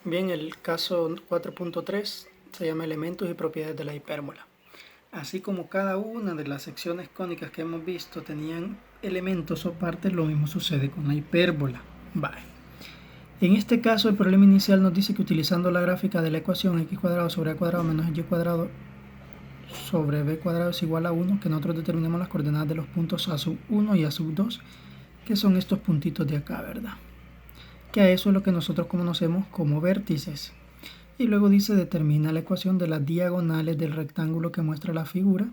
Bien, el caso 4.3 se llama elementos y propiedades de la hipérbola. Así como cada una de las secciones cónicas que hemos visto tenían elementos o partes, lo mismo sucede con la hipérbola. Vale. En este caso, el problema inicial nos dice que utilizando la gráfica de la ecuación x cuadrado sobre a cuadrado menos y cuadrado sobre b cuadrado es igual a 1, que nosotros determinemos las coordenadas de los puntos a sub 1 y a sub 2, que son estos puntitos de acá, ¿verdad? Que a eso es lo que nosotros conocemos como vértices. Y luego dice determina la ecuación de las diagonales del rectángulo que muestra la figura.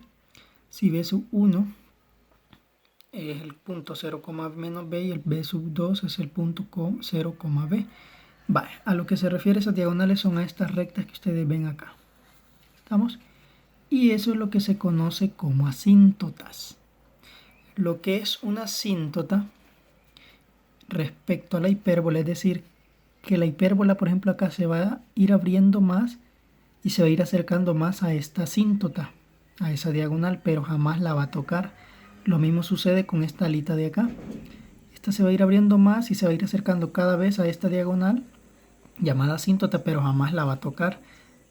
Si b sub 1 es el punto 0, menos b y el b sub 2 es el punto 0, b. Vale, a lo que se refiere esas diagonales son a estas rectas que ustedes ven acá. ¿Estamos? Y eso es lo que se conoce como asíntotas. Lo que es una asíntota respecto a la hipérbola, es decir, que la hipérbola, por ejemplo, acá se va a ir abriendo más y se va a ir acercando más a esta asíntota, a esa diagonal, pero jamás la va a tocar. Lo mismo sucede con esta alita de acá. Esta se va a ir abriendo más y se va a ir acercando cada vez a esta diagonal llamada asíntota, pero jamás la va a tocar.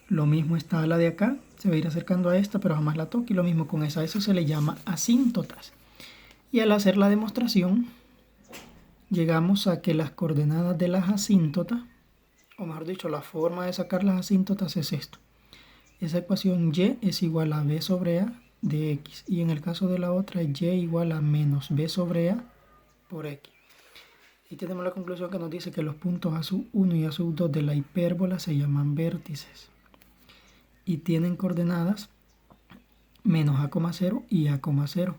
Lo mismo esta ala de acá, se va a ir acercando a esta, pero jamás la toca. Y lo mismo con esa, eso se le llama asíntotas. Y al hacer la demostración, llegamos a que las coordenadas de las asíntotas, o mejor dicho, la forma de sacar las asíntotas es esto. Esa ecuación y es igual a b sobre a de x. Y en el caso de la otra, y igual a menos b sobre a por x. Y tenemos la conclusión que nos dice que los puntos a sub 1 y a sub 2 de la hipérbola se llaman vértices. Y tienen coordenadas menos a, 0 y a, 0.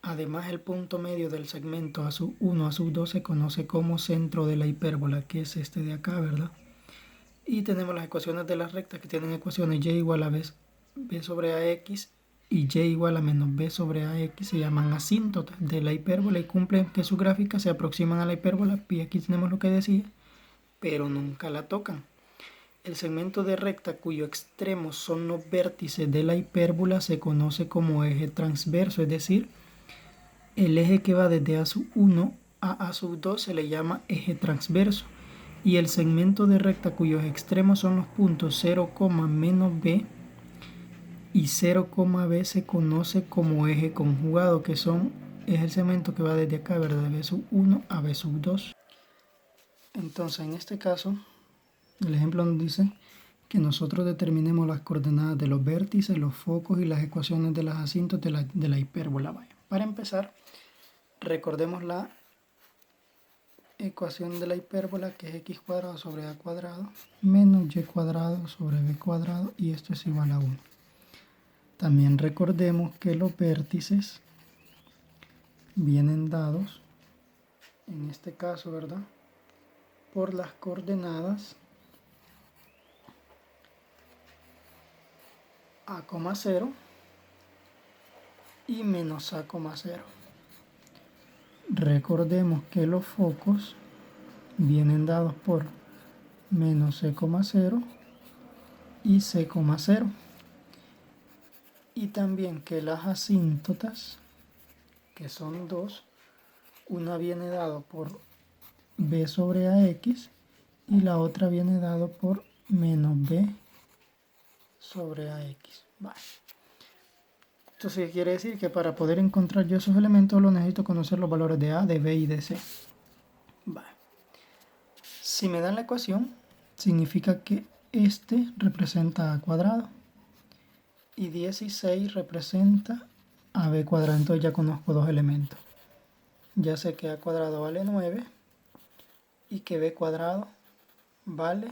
Además, el punto medio del segmento a sub 1 a sub 2 se conoce como centro de la hipérbola, que es este de acá, ¿verdad? Y tenemos las ecuaciones de las rectas que tienen ecuaciones y igual a b sobre ax y y igual a menos b sobre ax, se llaman asíntotas de la hipérbola y cumplen que sus gráficas se aproximan a la hipérbola. Y aquí tenemos lo que decía, pero nunca la tocan. El segmento de recta cuyo extremo son los vértices de la hipérbola se conoce como eje transverso, es decir, el eje que va desde a sub 1 a sub 2 se le llama eje transverso. Y el segmento de recta cuyos extremos son los puntos 0, menos b y 0, b se conoce como eje conjugado, que es el segmento que va desde acá, ¿verdad? De b sub 1 a b sub 2. Entonces, en este caso, el ejemplo nos dice que nosotros determinemos las coordenadas de los vértices, los focos y las ecuaciones de las asíntotas de la hipérbola. Para empezar, recordemos la ecuación de la hipérbola, que es x cuadrado sobre a cuadrado menos y cuadrado sobre b cuadrado, y esto es igual a 1. También recordemos que los vértices vienen dados, en este caso, ¿verdad?, por las coordenadas a, 0 y menos a, 0. Recordemos que los focos vienen dados por menos c, 0 y c, 0. Y también que las asíntotas, que son dos, una viene dado por b sobre ax y la otra viene dado por menos b sobre ax. Vale. Entonces quiere decir que para poder encontrar yo esos elementos lo necesito conocer los valores de a, de b y de c. Vale. Si me dan la ecuación, significa que este representa a cuadrado y 16 representa a b cuadrado. Entonces ya conozco dos elementos. Ya sé que a cuadrado vale 9 y que b cuadrado vale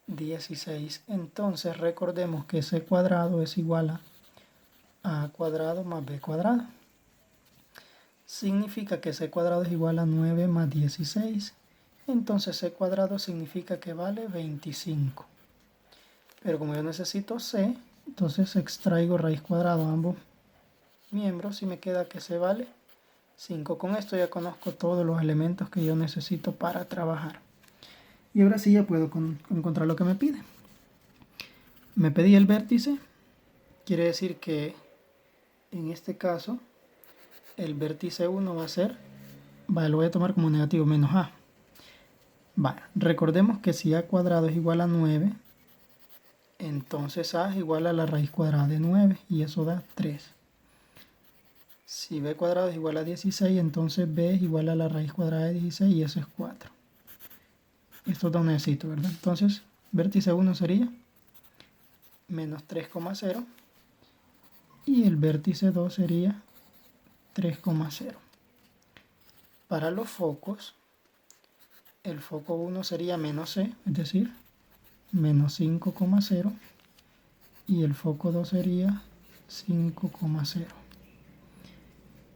16. Entonces recordemos que c cuadrado es igual a cuadrado más b cuadrado. Significa que c cuadrado es igual a 9 más 16. Entonces c cuadrado significa que vale 25. Pero como yo necesito c, entonces extraigo raíz cuadrada a ambos miembros y me queda que c vale 5. Con esto ya conozco todos los elementos que yo necesito para trabajar. Y ahora sí ya puedo encontrar lo que me pide. Me pedí el vértice, quiere decir que en este caso el vértice 1 va a ser, lo voy a tomar como negativo, menos a. Vale, recordemos que si a cuadrado es igual a 9, entonces a es igual a la raíz cuadrada de 9 y eso da 3. Si b cuadrado es igual a 16, entonces b es igual a la raíz cuadrada de 16 y eso es 4. Esto da un éxito, ¿verdad? Entonces, vértice 1 sería menos 3,0 y el vértice 2 sería 3,0. Para los focos, el foco 1 sería menos c, es decir, menos 5,0 y el foco 2 sería 5,0.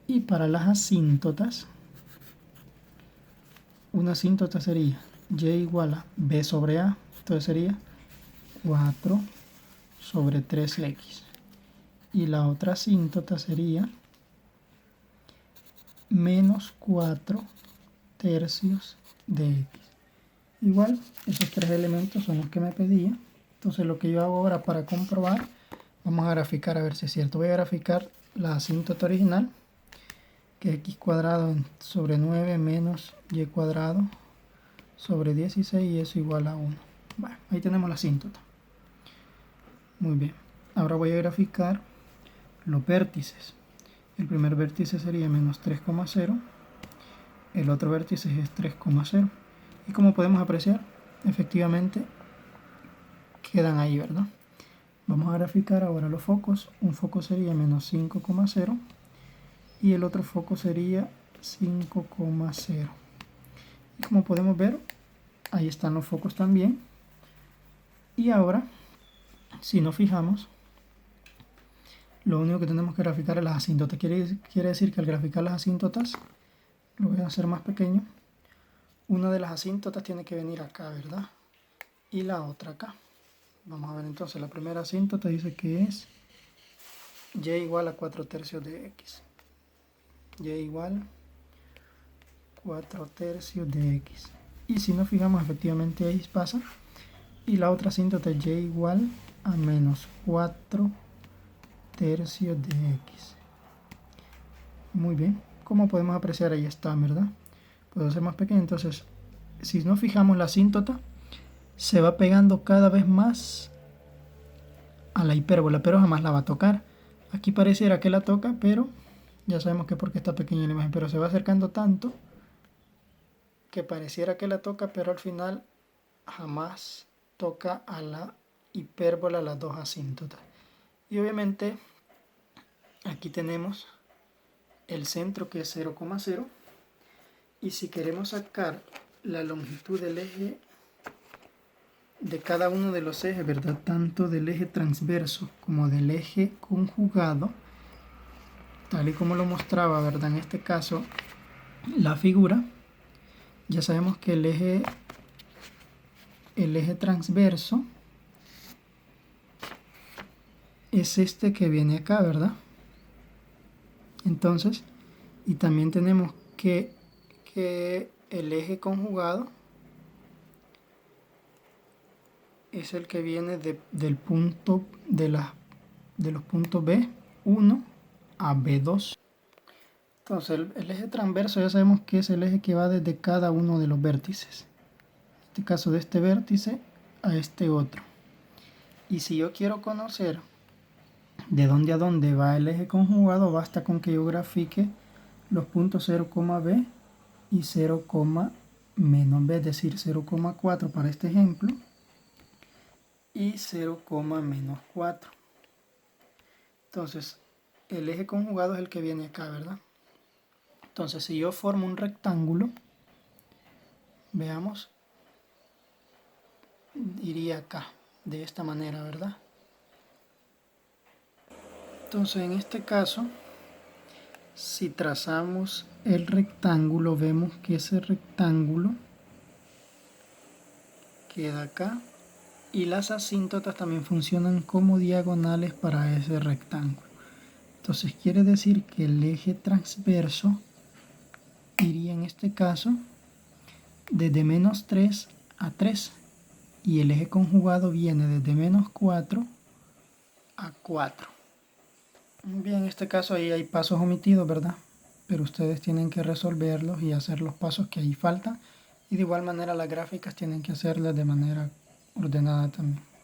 Y para las asíntotas, una asíntota sería y igual a b sobre a, entonces sería 4 sobre 3x. Y la otra asíntota sería menos 4 tercios de x. Igual, esos tres elementos son los que me pedía. Entonces lo que yo hago ahora para comprobar, vamos a graficar a ver si es cierto. Voy a graficar la asíntota original, que es x cuadrado sobre 9 menos y cuadrado sobre 16 y eso igual a 1. Bueno, ahí tenemos la asíntota. Muy bien. Ahora voy a graficar los vértices. El primer vértice sería menos 3,0. El otro vértice es 3,0. Y como podemos apreciar, efectivamente quedan ahí, ¿verdad? Vamos a graficar ahora los focos. Un foco sería menos 5,0 y el otro foco sería 5,0. Y como podemos ver, ahí están los focos también. Y ahora, si nos fijamos, lo único que tenemos que graficar es las asíntotas. Quiere decir que al graficar las asíntotas, lo voy a hacer más pequeño, una de las asíntotas tiene que venir acá, ¿verdad? Y la otra acá. Vamos a ver entonces, la primera asíntota dice que es y igual a 4 tercios de x. Y igual 4 tercios de x. Y si nos fijamos, efectivamente ahí pasa. Y la otra asíntota es y igual a menos 4 tercios de x. Muy bien. Como podemos apreciar, ahí está, ¿verdad? Puedo hacer más pequeño. Entonces, si nos fijamos, la asíntota se va pegando cada vez más a la hipérbola, pero jamás la va a tocar. Aquí pareciera que la toca, pero ya sabemos que porque está pequeña la imagen, pero se va acercando tanto que pareciera que la toca, pero al final jamás toca a la hipérbola las dos asíntotas. Y obviamente aquí tenemos el centro que es 0,0 y si queremos sacar la longitud del eje de cada uno de los ejes, ¿verdad? Tanto del eje transverso como del eje conjugado, tal y como lo mostraba, ¿verdad? En este caso, la figura, ya sabemos que el eje transverso es este que viene acá, ¿verdad? Entonces, y también tenemos que el eje conjugado es el que viene del punto de los puntos B1 a B2. Entonces el eje transverso ya sabemos que es el eje que va desde cada uno de los vértices. En este caso de este vértice a este otro. Y si yo quiero conocer de dónde a dónde va el eje conjugado, basta con que yo grafique los puntos 0, B y 0, menos B, es decir, 0,4 para este ejemplo y 0, menos 4. Entonces, el eje conjugado es el que viene acá, ¿verdad? Entonces, si yo formo un rectángulo, veamos, iría acá, de esta manera, ¿verdad? Entonces, en este caso, si trazamos el rectángulo, vemos que ese rectángulo queda acá y las asíntotas también funcionan como diagonales para ese rectángulo. Entonces, quiere decir que el eje transverso iría en este caso desde menos 3 a 3 y el eje conjugado viene desde menos 4 a 4. Bien, en este caso ahí hay pasos omitidos, ¿verdad? Pero ustedes tienen que resolverlos y hacer los pasos que ahí faltan Y de igual manera las gráficas tienen que hacerlas de manera ordenada también.